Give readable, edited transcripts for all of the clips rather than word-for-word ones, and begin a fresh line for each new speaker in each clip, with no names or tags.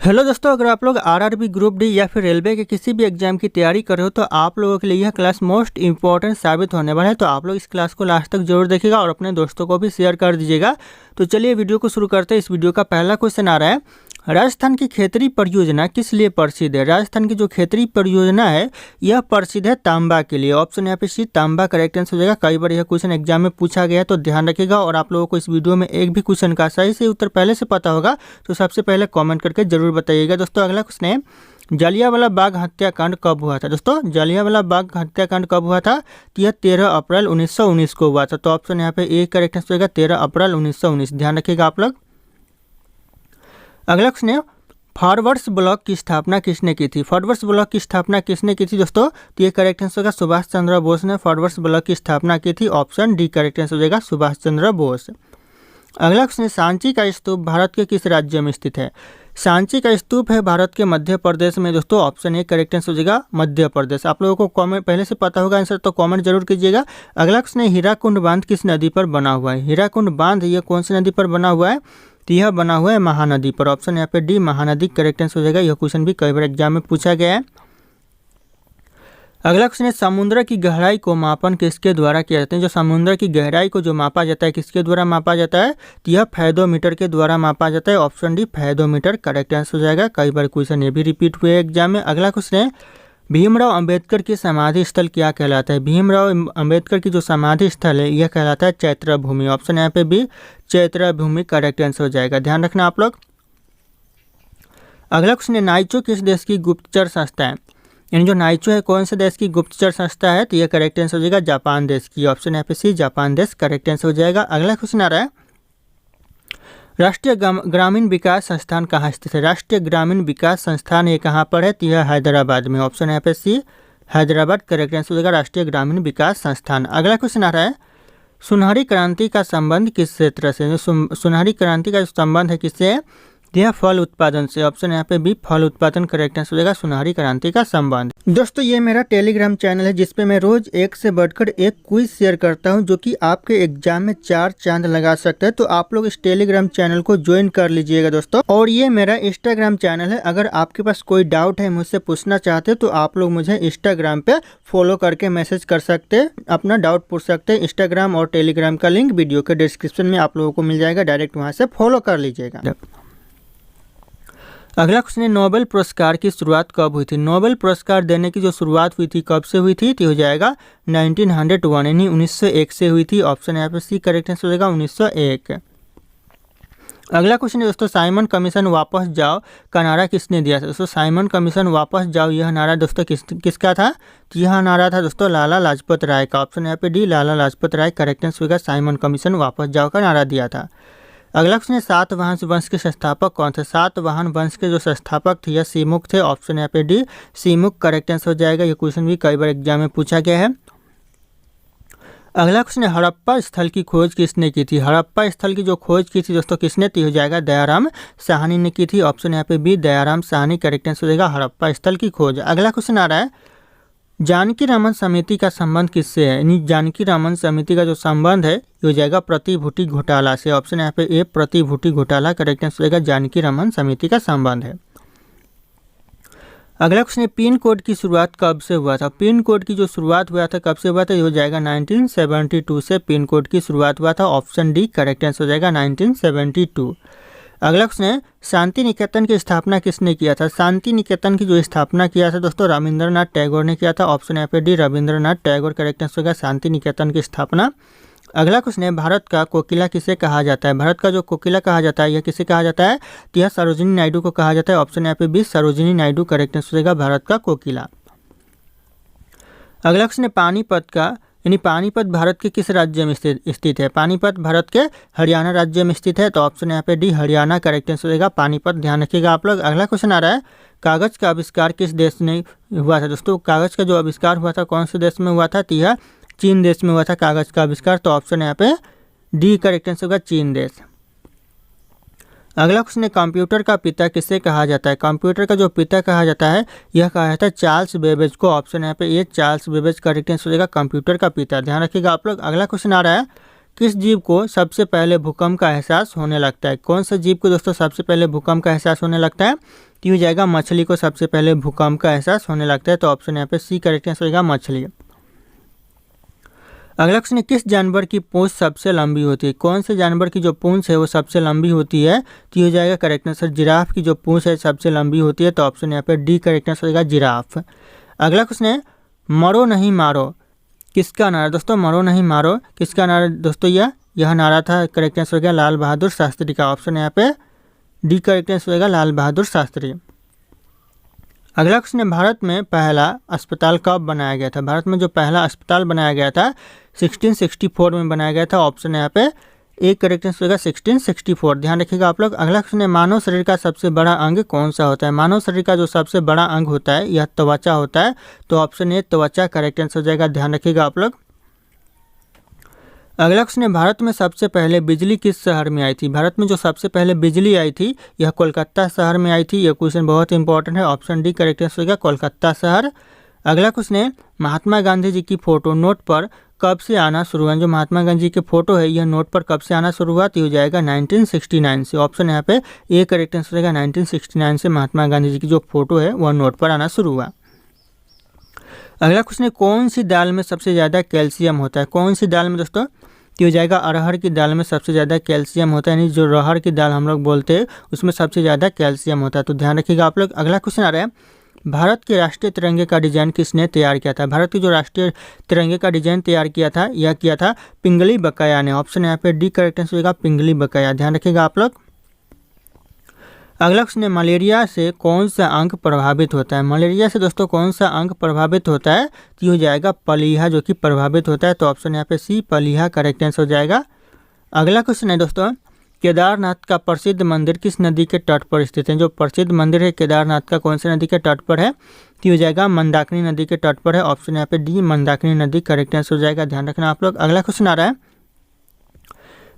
Hello दोस्तों, अगर आप लोग आरआरबी ग्रुप डी या फिर रेलवे के किसी भी एग्जाम की तैयारी कर रहे हो तो आप लोगों के लिए यह क्लास मोस्ट इंपॉर्टेंट साबित होने वाला है। तो आप लोग इस क्लास को लास्ट तक जरूर देखिएगा और अपने दोस्तों को भी शेयर कर दीजिएगा। तो चलिए वीडियो को शुरू करते हैं। इस वीडियो का पहला क्वेश्चन आ रहा है, राजस्थान की खेतरी परियोजना किस लिए प्रसिद्ध है। राजस्थान की जो खेतरी परियोजना है यह प्रसिद्ध है तांबा के लिए। ऑप्शन यहाँ पे सी तांबा करेक्ट आंसर हो जाएगा। कई बार यह क्वेश्चन एग्जाम में पूछा गया है तो ध्यान रखिएगा। और आप लोगों को इस वीडियो में एक भी क्वेश्चन का सही से उत्तर पहले से पता होगा तो सबसे पहले कॉमेंट करके जरूर बताइएगा। दोस्तों अगला क्वेश्चन है, जलियांवाला बाग हत्याकांड कब हुआ था। दोस्तों जलियांवाला बाग हत्याकांड कब हुआ था, तो यह 13 अप्रैल 1919 को हुआ था। तो ऑप्शन यहाँ पे ए करेक्ट आंसर होगा 13 अप्रैल 1919। ध्यान रखिएगा आप लोग। अगला क्वेश्चन है, फॉरवर्ड्स ब्लॉक की स्थापना किसने की थी। फॉरवर्ड्स ब्लॉक की स्थापना किसने की थी दोस्तों, तो ये करेक्ट आंसर होगा सुभाष चंद्र बोस ने फॉरवर्ड्स ब्लॉक की स्थापना की थी। ऑप्शन डी करेक्ट आंसर हो जाएगा सुभाष चंद्र बोस। अगला क्वेश्चन है, सांची का स्तूप भारत के किस राज्य में स्थित है। सांची का स्तूप है भारत के मध्य प्रदेश में। दोस्तों ऑप्शन ए करेक्ट आंसर हो जाएगा मध्य प्रदेश। आप लोगों को कमेंट पहले से पता होगा आंसर तो कमेंट जरूर कीजिएगा। अगला क्वेश्चन है, हीराकुंड बांध किस नदी पर बना हुआ है। हीराकुंड बांध यह कौन सी नदी पर बना हुआ है, तो यह बना हुआ है महानदी पर। ऑप्शन यहाँ पे डी महानदी करेक्ट आंसर हो जाएगा। यह क्वेश्चन भी कई बार एग्जाम में पूछा गया है। अगला क्वेश्चन है, समुद्र की गहराई को मापन किसके द्वारा किया जाता है। जो समुद्र की गहराई को जो मापा जाता है किसके द्वारा मापा जाता है, तो यह फैदोमीटर के द्वारा मापा जाता है। Option D fathometer correct answer हो जाएगा। कई बार क्वेश्चन ये भी रिपीट हुए एग्जाम में। अगला क्वेश्चन है, भीमराव अंबेडकर की समाधि स्थल क्या कहलाता है। भीमराव अंबेडकर की जो समाधि स्थल है यह कहलाता है चैत्य भूमि। ऑप्शन यहाँ पे भी चैत्य भूमि करेक्ट आंसर हो जाएगा। ध्यान रखना आप लोग। अगला क्वेश्चन है, नाइचो किस देश की गुप्तचर संस्था है। यानी जो नाइचो है कौन से देश की गुप्तचर संस्था है, तो यह करेक्ट आंसर हो जाएगा जापान देश की। ऑप्शन यहाँ पे सी जापान देश करेक्ट आंसर हो जाएगा। अगला क्वेश्चन आ रहा है, राष्ट्रीय ग्रामीण विकास संस्थान कहाँ स्थित है। राष्ट्रीय ग्रामीण विकास संस्थान ये कहाँ पर है, तो यह हैदराबाद में। ऑप्शन यहाँ पे सी हैदराबाद करेक्ट आंसर हो जाएगा राष्ट्रीय ग्रामीण विकास संस्थान। अगला क्वेश्चन आ रहा है, सुनहरी क्रांति का संबंध किस क्षेत्र से। सुनहरी क्रांति का संबंध है किससे, यह फल उत्पादन से। ऑप्शन यहाँ पे भी फल उत्पादन करेक्ट आंसर हो जाएगा सुनहरी क्रांति का संबंध। दोस्तों ये मेरा टेलीग्राम चैनल है जिसपे मैं रोज एक से बढ़कर एक क्विज शेयर करता हूं जो कि आपके एग्जाम में 4 चांद लगा सकता है। तो आप लोग इस टेलीग्राम चैनल को ज्वाइन कर लीजिएगा दोस्तों। और ये मेरा इंस्टाग्राम चैनल है। अगर आपके पास कोई डाउट है मुझसे पूछना चाहते तो आप लोग मुझे इंस्टाग्राम पे फॉलो करके मैसेज कर सकते हैं, अपना डाउट पूछ सकते हैं। इंस्टाग्राम और टेलीग्राम का लिंक वीडियो के डिस्क्रिप्शन में आप लोगों को मिल जाएगा, डायरेक्ट वहाँ से फॉलो कर लीजिएगा। अगला क्वेश्चन है, नोबेल पुरस्कार की शुरुआत कब हुई थी। नोबेल पुरस्कार देने की जो शुरुआत हुई थी कब से हुई थी, तो हो जाएगा 1901 यानी 1901 से हुई थी। ऑप्शन यहाँ पे सी करेक्ट आंसर हो जाएगा 1901। अगला क्वेश्चन है दोस्तों, साइमन कमीशन वापस जाओ का नारा किसने दिया था। दोस्तों साइमन कमीशन वापस जाओ यह नारा दोस्तों किसका था, तो यह नारा था दोस्तों लाला लाजपत राय का। ऑप्शन यहाँ पे D Lala Lajpat Rai correct answer होगा। साइमन कमीशन वापस जाओ का नारा दिया था। अगला क्वेश्चन है, सातवाहन वंश के संस्थापक कौन थे। सातवाहन वंश के जो संस्थापक थे यह सीमुख थे। ऑप्शन यहाँ पे डी सीमुख करेक्ट आंसर हो जाएगा। ये क्वेश्चन भी कई बार एग्जाम में पूछा गया है। अगला क्वेश्चन है, हड़प्पा स्थल की खोज किसने की थी। हड़प्पा स्थल की जो खोज की थी दोस्तों किसने, तो हो जाएगा दयाराम साहनी ने की थी। ऑप्शन यहाँ पे B Dayaram Sahni correct answer हो जाएगा हड़प्पा स्थल की खोज। अगला क्वेश्चन आ रहा है, जानकी रामन समिति का संबंध किससे है। यानी जानकी रामन समिति का जो संबंध है ये हो जाएगा प्रतिभूति घोटाला से। ऑप्शन यहाँ पे ए प्रतिभूति घोटाला करेक्ट आंसर हो जाएगा जानकी रामन समिति का संबंध है। अगला क्वेश्चन है, पिन कोड की शुरुआत कब से हुआ था। पिन कोड की जो शुरुआत हुआ था कब से हुआ था, ये हो जाएगा 1972 से पिन कोड की शुरुआत हुआ था। ऑप्शन डी करेक्ट आंसर हो जाएगा 1972। अगला क्वेश्चन है, शांति निकेतन की स्थापना किसने किया था। शांति निकेतन की जो स्थापना किया था दोस्तों रविंद्रनाथ टैगोर ने किया था। ऑप्शन यहाँ पे D Rabindranath Tagore correct answer होगा शांति निकेतन की स्थापना। अगला क्वेश्चन है, भारत का कोकिला किसे कहा जाता है। भारत का जो कोकिला कहा जाता है यह किसे कहा जाता है, तो यह सरोजिनी नायडू को कहा जाता है। ऑप्शन यहाँ पे B Sarojini Naidu correct answer होगा भारत का कोकिला। अगला क्वेश्चन है, पानीपत का यानी पानीपत भारत के किस राज्य में स्थित है। पानीपत भारत के हरियाणा राज्य में स्थित है। तो ऑप्शन यहाँ पे डी हरियाणा करेक्ट आंसर होगा पानीपत। ध्यान रखिएगा आप लोग। अगला क्वेश्चन आ रहा है, कागज का आविष्कार किस देश ने हुआ था। दोस्तों कागज का जो आविष्कार हुआ था कौन से देश में हुआ था, तो यह चीन देश में हुआ था कागज का आविष्कार। तो ऑप्शन यहाँ पे डी करेक्ट आंसर होगा चीन देश। अगला क्वेश्चन है, कंप्यूटर का पिता किसे कहा जाता है। कंप्यूटर का जो पिता कहा जाता है यह कहा जाता है चार्ल्स बेबेज को। ऑप्शन यहाँ पे ये चार्ल्स बेबेज करेक्ट आंसर हो जाएगा कंप्यूटर का पिता। ध्यान रखिएगा आप लोग। अगला क्वेश्चन आ रहा है, किस जीव को सबसे पहले भूकंप का एहसास होने लगता है? कौन सा जीव को दोस्तों सबसे पहले भूकंप का एहसास होने लगता है? तो ये हो जाएगा मछली को सबसे पहले भूकंप का एहसास होने लगता है। तो ऑप्शन यहाँ पे सी करेक्ट आंसर होगा मछली। अगला क्वेश्चन है, किस जानवर की पूंछ सबसे लंबी होती है? कौन से जानवर की जो पूंछ है वो सबसे लंबी होती है? तो ये हो जाएगा करेक्ट आंसर जिराफ की जो पूंछ है सबसे लंबी होती है। तो ऑप्शन यहाँ पे डी करेक्ट आंसर होगा जिराफ। अगला क्वेश्चन है, मरो नहीं मारो किसका नारा? दोस्तों मरो नहीं मारो किसका नारा दोस्तों? यह नारा था, करेक्ट आंसर हो गया लाल बहादुर शास्त्री का। ऑप्शन यहाँ पे डी करेक्ट आंसर होगा लाल बहादुर शास्त्री। अगला क्वेश्चन है, भारत में पहला अस्पताल कब बनाया गया था? भारत में जो पहला अस्पताल बनाया गया था 1664 में बनाया गया था। ऑप्शन यहाँ पे ए करेक्ट आंसर होगा 1664। ध्यान रखिएगा आप लोग। अगला क्वेश्चन है, मानव शरीर का सबसे बड़ा अंग कौन सा होता है? मानव शरीर का जो सबसे बड़ा अंग होता है यह त्वचा होता है। तो ऑप्शन ए त्वचा करेक्ट आंसर हो जाएगा। ध्यान रखिएगा आप लोग। अगला क्वेश्चन है, भारत में सबसे पहले बिजली किस शहर में आई थी? भारत में जो सबसे पहले बिजली आई थी यह कोलकाता शहर में आई थी। यह क्वेश्चन बहुत इंपॉर्टेंट है। ऑप्शन डी करेक्ट आंसर होगा कोलकाता शहर। अगला क्वेश्चन है, महात्मा गांधी जी की फोटो नोट पर कब से आना शुरू हुआ? जो महात्मा गांधी जी की फोटो है यह नोट पर कब से आना शुरू हुआ? तो हो जाएगा 1969 से। ऑप्शन यहाँ पे ए करेक्ट आंसर होगा 1969 से महात्मा गांधी जी की जो फोटो है वह नोट पर आना शुरू हुआ। अगला क्वेश्चन है, कौन सी दाल में सबसे ज़्यादा कैल्शियम होता है? कौन सी दाल में दोस्तों? तो हो जाएगा अरहर की दाल में सबसे ज़्यादा कैल्शियम होता है, यानी जो अरहर की दाल हम लोग बोलते हैं उसमें सबसे ज़्यादा कैल्शियम होता है। तो ध्यान रखिएगा आप लोग। अगला क्वेश्चन आ रहा है, भारत के राष्ट्रीय तिरंगे का डिजाइन किसने तैयार किया था? भारत के जो राष्ट्रीय तिरंगे का डिजाइन तैयार किया था यह किया था पिंगली बकाया ने। ऑप्शन यहाँ पे डी करेक्ट आंसर होगा पिंगली बकाया। ध्यान रखिएगा आप लोग। अगला क्वेश्चन है, मलेरिया से कौन सा अंग प्रभावित होता है? मलेरिया से दोस्तों कौन सा अंग प्रभावित होता है? तो ये हो जाएगा पलीहा जो कि प्रभावित होता है। तो ऑप्शन यहाँ पे सी पलीहा करेक्ट आंसर हो जाएगा। अगला क्वेश्चन है दोस्तों, केदारनाथ का प्रसिद्ध मंदिर किस नदी के तट पर स्थित है? जो प्रसिद्ध मंदिर है केदारनाथ का कौन सी नदी के तट पर है? तो ये हो जाएगा मंदाकिनी नदी के तट पर है। ऑप्शन यहाँ पे डी मंदाकिनी नदी करेक्ट आंसर हो जाएगा। ध्यान रखना आप लोग। अगला क्वेश्चन आ रहा है,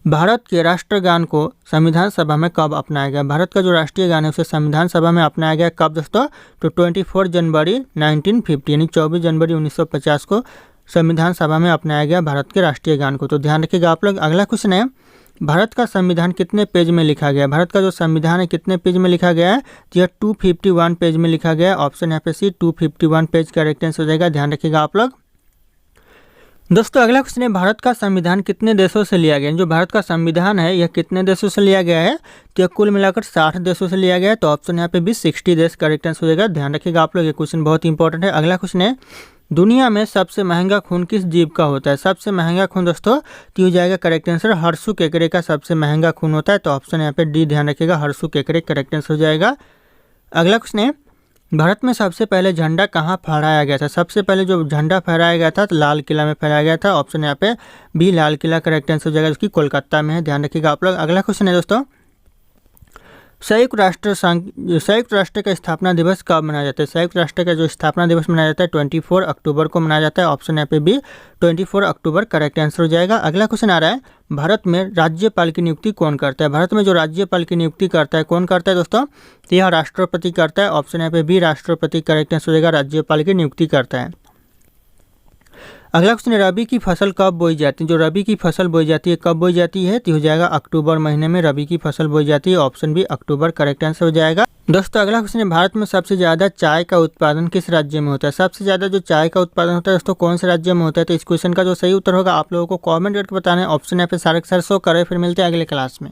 भारत के राष्ट्रगान को संविधान सभा में कब अपनाया गया? भारत का जो राष्ट्रीय गान है उसे संविधान सभा में अपनाया गया कब दोस्तों? तो 24 जनवरी 1950 यानी 24 जनवरी 1950 को संविधान सभा में अपनाया गया भारत के राष्ट्रीय गान को। तो ध्यान रखिएगा आप लोग। अगला क्वेश्चन है, भारत का संविधान कितने पेज में लिखा गया? भारत का जो संविधान है कितने पेज में लिखा गया है? तो यह 251 पेज में लिखा गया है। ऑप्शन यहाँ पे सी 251 पेज करेक्ट आंसर हो जाएगा। ध्यान रखिएगा आप लोग। दोस्तों अगला क्वेश्चन है, भारत का संविधान कितने देशों से लिया गया? जो भारत का संविधान है यह कितने देशों से लिया गया है? तो यह कुल मिलाकर 60 देशों से लिया गया है। तो ऑप्शन यहाँ पे भी 60 देश करेक्ट आंसर हो जाएगा। ध्यान रखिएगा आप लोग, ये क्वेश्चन बहुत इंपॉर्टेंट है। अगला क्वेश्चन है, दुनिया में सबसे महंगा खून किस जीव का होता है? सबसे महंगा खून दोस्तों तो हो जाएगा करेक्ट आंसर हर्षु केकड़े का सबसे महंगा खून होता है। तो ऑप्शन यहाँ पे डी ध्यान रखिएगा हर्षु केकड़े करेक्ट आंसर हो जाएगा। अगला क्वेश्चन है, भारत में सबसे पहले झंडा कहाँ फहराया गया था? सबसे पहले जो झंडा फहराया गया था तो लाल किला में फहराया गया था। ऑप्शन यहाँ पे B Lal Qila correct answer हो जाएगा, जो कि कोलकाता में है। ध्यान रखिएगा आप लोग। अगला क्वेश्चन है दोस्तों, संयुक्त राष्ट्र का स्थापना दिवस कब मनाया जाता है? संयुक्त राष्ट्र का जो स्थापना दिवस मनाया जाता है 24 अक्टूबर को मनाया जाता है। ऑप्शन यहाँ पे भी 24 अक्टूबर करेक्ट आंसर हो जाएगा। अगला क्वेश्चन आ रहा है, भारत में राज्यपाल की नियुक्ति कौन करता है? भारत में जो राज्यपाल की नियुक्ति करता है कौन करता है दोस्तों? तो यह राष्ट्रपति करता है। ऑप्शन यहाँ पे भी राष्ट्रपति करेक्ट आंसर हो जाएगा, राज्यपाल की नियुक्ति करता है। अगला क्वेश्चन है, रबी की फसल कब बोई जाती है? जो रबी की फसल बोई जाती है कब बोई जाती है? तो हो जाएगा अक्टूबर महीने में रबी की फसल बोई जाती है। ऑप्शन भी अक्टूबर करेक्ट आंसर हो जाएगा। दोस्तों अगला क्वेश्चन है, भारत में सबसे ज़्यादा चाय का उत्पादन किस राज्य में होता है? सबसे ज़्यादा जो चाय का उत्पादन होता है दोस्तों कौन से राज्य में होता है? तो इस क्वेश्चन का जो सही उत्तर होगा आप लोगों को कॉमेंट करके बताना है। ऑप्शन यहाँ पे सारे शो करे। फिर मिलते हैं अगले क्लास में।